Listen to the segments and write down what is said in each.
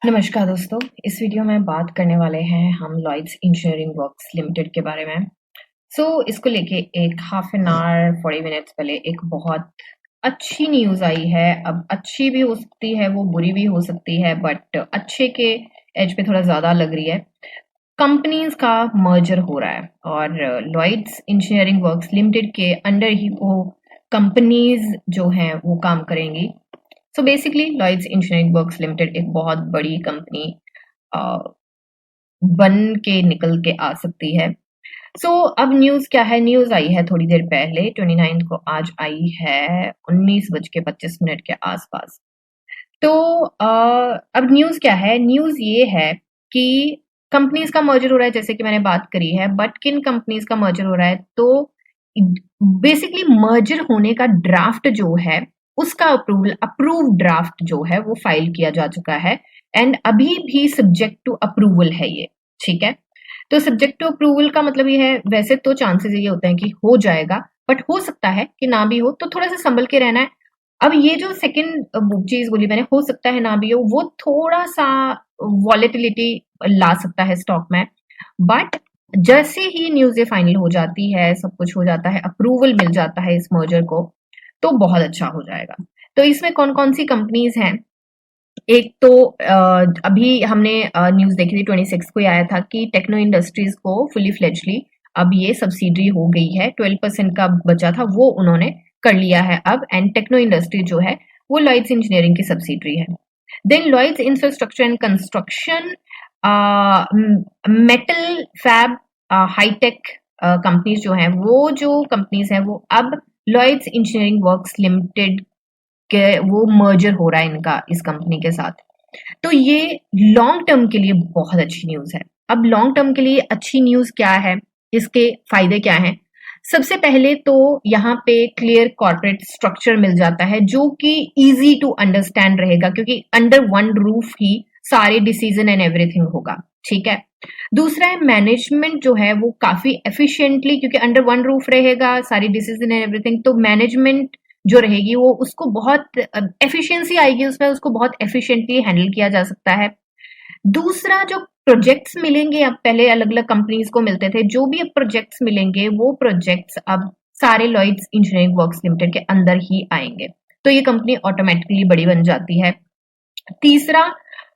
नमस्कार दोस्तों, इस वीडियो में बात करने वाले हैं हम लॉयड्स इंजीनियरिंग वर्क्स लिमिटेड के बारे में। इसको लेके एक हाफ एन आवर 40 मिनट्स पहले एक बहुत अच्छी न्यूज़ आई है। अब अच्छी भी हो सकती है, वो बुरी भी हो सकती है, बट अच्छे के एज पे थोड़ा ज़्यादा लग रही है। कंपनीज का मर्जर हो रहा है और लॉयड्स इंजीनियरिंग वर्क्स लिमिटेड के अंडर ही वो कंपनीज जो हैं वो काम करेंगी। Basically Lloyds engineering works limited एक बहुत बड़ी कंपनी बन के निकल के आ सकती है। अब न्यूज़ क्या है? न्यूज़ आई है थोड़ी देर पहले 29 को, आज आई है 19:25 के आसपास। अब न्यूज़ क्या है? न्यूज़ ये है कि कंपनीज का मर्जर हो रहा है, जैसे कि मैंने बात करी है, बट किन कंपनीज का मर्जर हो रहा है? तो बेसिकली मर्जर होने का ड्राफ्ट जो है उसका अप्रूव ड्राफ्ट जो है वो फाइल किया जा चुका है एंड अभी भी सब्जेक्ट टू अप्रूवल है ये। ठीक है, तो सब्जेक्ट टू अप्रूवल का मतलब ये है, वैसे तो चांसेस ये होते हैं कि हो जाएगा, बट हो सकता है कि ना भी हो, तो थोड़ा सा संभल के रहना है। अब ये जो सेकंड चीज बोली मैंने, हो सकता है ना भी हो, वो थोड़ा सा वॉलेटिलिटी ला सकता है स्टॉक में, बट जैसे ही न्यूज ये फाइनल हो जाती है, सब कुछ हो जाता है, अप्रूवल मिल जाता है इस मर्जर को, तो बहुत अच्छा हो जाएगा। तो इसमें कौन कौन सी कंपनीज हैं? एक तो अभी हमने न्यूज देखी थी, 26 को आया था कि टेक्नो इंडस्ट्रीज को फुली फ्लेजली अब ये सब्सिडरी हो गई है। 12% का बचा था वो उन्होंने कर लिया है अब, एंड टेक्नो इंडस्ट्री जो है वो लॉयड्स इंजीनियरिंग की सब्सिडरी है। Then Lloyds infrastructure and construction, metal fab, hi tech companies जो हैं, वो जो कंपनीज हैं वो अब लॉयड्स इंजीनियरिंग वर्क्स लिमिटेड के वो मर्जर हो रहा है इनका इस कंपनी के साथ। तो ये लॉन्ग टर्म के लिए बहुत अच्छी न्यूज है। अब लॉन्ग टर्म के लिए अच्छी न्यूज क्या है, इसके फायदे क्या हैं? सबसे पहले तो यहाँ पे क्लियर कॉर्पोरेट स्ट्रक्चर मिल जाता है जो कि इजी टू अंडरस्टैंड रहेगा, क्योंकि अंडर वन रूफ ही सारे डिसीजन एंड एवरीथिंग होगा। ठीक है, दूसरा है मैनेजमेंट जो है वो काफी एफिशिएंटली, क्योंकि अंडर वन रूफ रहेगा सारी डिसीजन एंड एवरीथिंग, तो मैनेजमेंट जो रहेगी वो उसको बहुत एफिशिएंसी आएगी उसमें, उसको बहुत एफिशिएंटली हैंडल किया जा सकता है। दूसरा, जो प्रोजेक्ट्स मिलेंगे, अब पहले अलग अलग कंपनीज को मिलते थे, जो भी अब प्रोजेक्ट्स मिलेंगे वो प्रोजेक्ट्स अब सारे लॉयड्स इंजीनियरिंग वर्क्स लिमिटेड के अंदर ही आएंगे, तो ये कंपनी ऑटोमेटिकली बड़ी बन जाती है। तीसरा,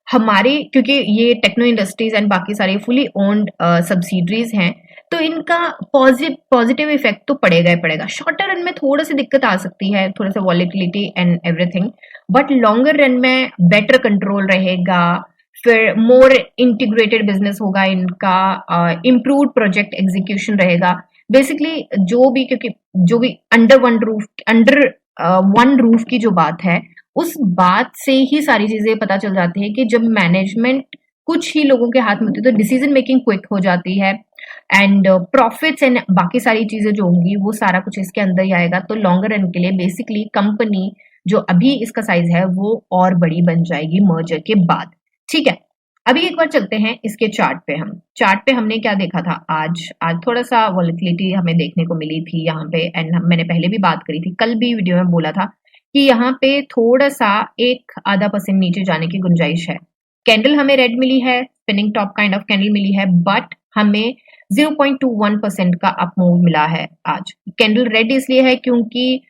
हमारे क्योंकि ये टेक्नो इंडस्ट्रीज एंड बाकी सारी फुली ओन्ड सब्सिडरीज हैं, तो इनका पॉजिटिव इफेक्ट तो पड़ेगा ही पड़ेगा। शॉर्टर रन में थोड़ा सी दिक्कत आ सकती है, थोड़ा सा volatility and everything, but longer run में बेटर कंट्रोल रहेगा, फिर मोर इंटीग्रेटेड बिजनेस होगा इनका, इम्प्रूव्ड प्रोजेक्ट एग्जीक्यूशन रहेगा। बेसिकली जो भी अंडर वन रूफ की जो बात है, उस बात से ही सारी चीजें पता चल जाती है कि जब मैनेजमेंट कुछ ही लोगों के हाथ में होती है तो डिसीजन मेकिंग क्विक हो जाती है, एंड प्रॉफिट्स एंड बाकी सारी चीजें जो होंगी वो सारा कुछ इसके अंदर ही आएगा। तो लॉन्गर रन के लिए बेसिकली कंपनी जो अभी इसका साइज है वो और बड़ी बन जाएगी मर्जर के बाद। ठीक है, अभी एक बार चलते हैं इसके चार्ट पे। हम चार्ट पे हमने क्या देखा था, आज थोड़ा सा वॉलेटिलिटी हमें देखने को मिली थी यहाँ पे, एंड मैंने पहले भी बात करी थी, कल भी वीडियो में बोला था कि यहाँ पे थोड़ा सा 1-आधा% नीचे जाने की गुंजाइश है। कैंडल हमें रेड मिली है, spinning top kind of candle मिली है, बट हमें 0.21% का अप मूव मिला है आज। कैंडल रेड इसलिए है क्योंकि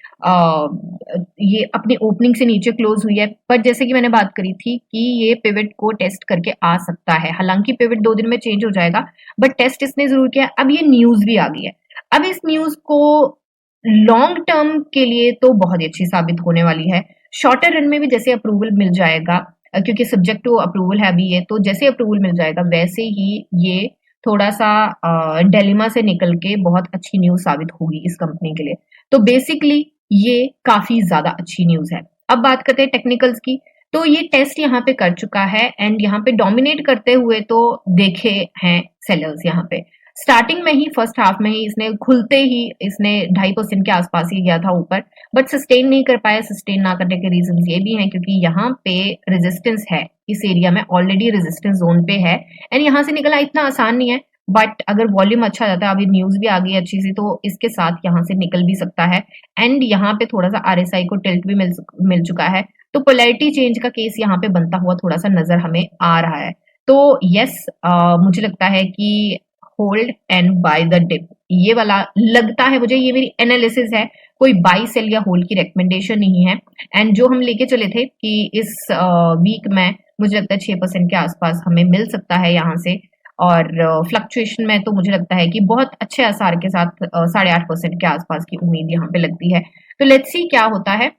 ये अपनी ओपनिंग से नीचे क्लोज हुई है, पर जैसे कि मैंने बात करी थी कि ये पिवट को टेस्ट करके आ सकता है। हालांकि पिवट 2 दिन में चेंज हो जाएगा, बट टेस्ट इसने जरूर किया। अब ये न्यूज भी आ गई है, अब इस न्यूज को लॉन्ग टर्म के लिए तो बहुत ही अच्छी साबित होने वाली है। शॉर्टर रन में भी जैसे अप्रूवल मिल जाएगा, क्योंकि सब्जेक्ट टू अप्रूवल है अभी ये, तो जैसे अप्रूवल मिल जाएगा वैसे ही ये थोड़ा सा डिलेमा से निकल के बहुत अच्छी न्यूज साबित होगी इस कंपनी के लिए। तो बेसिकली ये काफी ज्यादा अच्छी न्यूज है। अब बात करते हैं टेक्निकल्स की। तो ये टेस्ट यहाँ पे कर चुका है एंड यहाँ पे डोमिनेट करते हुए तो देखे हैं सेलर्स। यहाँ पे स्टार्टिंग में ही फर्स्ट हाफ में ही इसने खुलते ही इसने 2.5% के आसपास ही गया था ऊपर, बट सस्टेन नहीं कर पाया। सस्टेन ना करने के रीजन ये भी हैं क्योंकि यहाँ पे रेजिस्टेंस है, इस एरिया में ऑलरेडी रेजिस्टेंस जोन पे है, एंड यहाँ से निकलना इतना आसान नहीं है। बट अगर वॉल्यूम अच्छा जाता है, अभी न्यूज भी आ गई अच्छी सी, तो इसके साथ यहाँ से निकल भी सकता है। एंड यहाँ पे थोड़ा सा आरएसआई को टिल्ट भी मिल चुका है, तो पोलैरिटी चेंज का केस यहाँ पे बनता हुआ थोड़ा सा नजर हमें आ रहा है। तो यस, मुझे लगता है कि hold and buy the dip, ये वाला लगता है मुझे, ये मेरी एनालिसिस है, कोई बाई सेल या होल्ड की रिकमेंडेशन नहीं है। एंड जो हम लेके चले थे कि इस वीक में मुझे लगता है 6% के आसपास हमें मिल सकता है यहाँ से, और फ्लक्चुएशन में तो मुझे लगता है कि बहुत अच्छे आसार के साथ 8.5% के आसपास की उम्मीद यहाँ पे लगती है। तो लेट्स सी क्या होता है।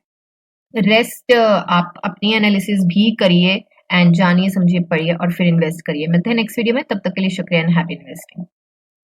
रेस्ट आप अपनी एनालिसिस भी करिए एंड जानिए समझिए पढ़िए और फिर इन्वेस्ट करिए। मिलते हैं नेक्स्ट वीडियो में, तब तक के लिए शुक्रिया एंड हैप्पी इन्वेस्टिंग।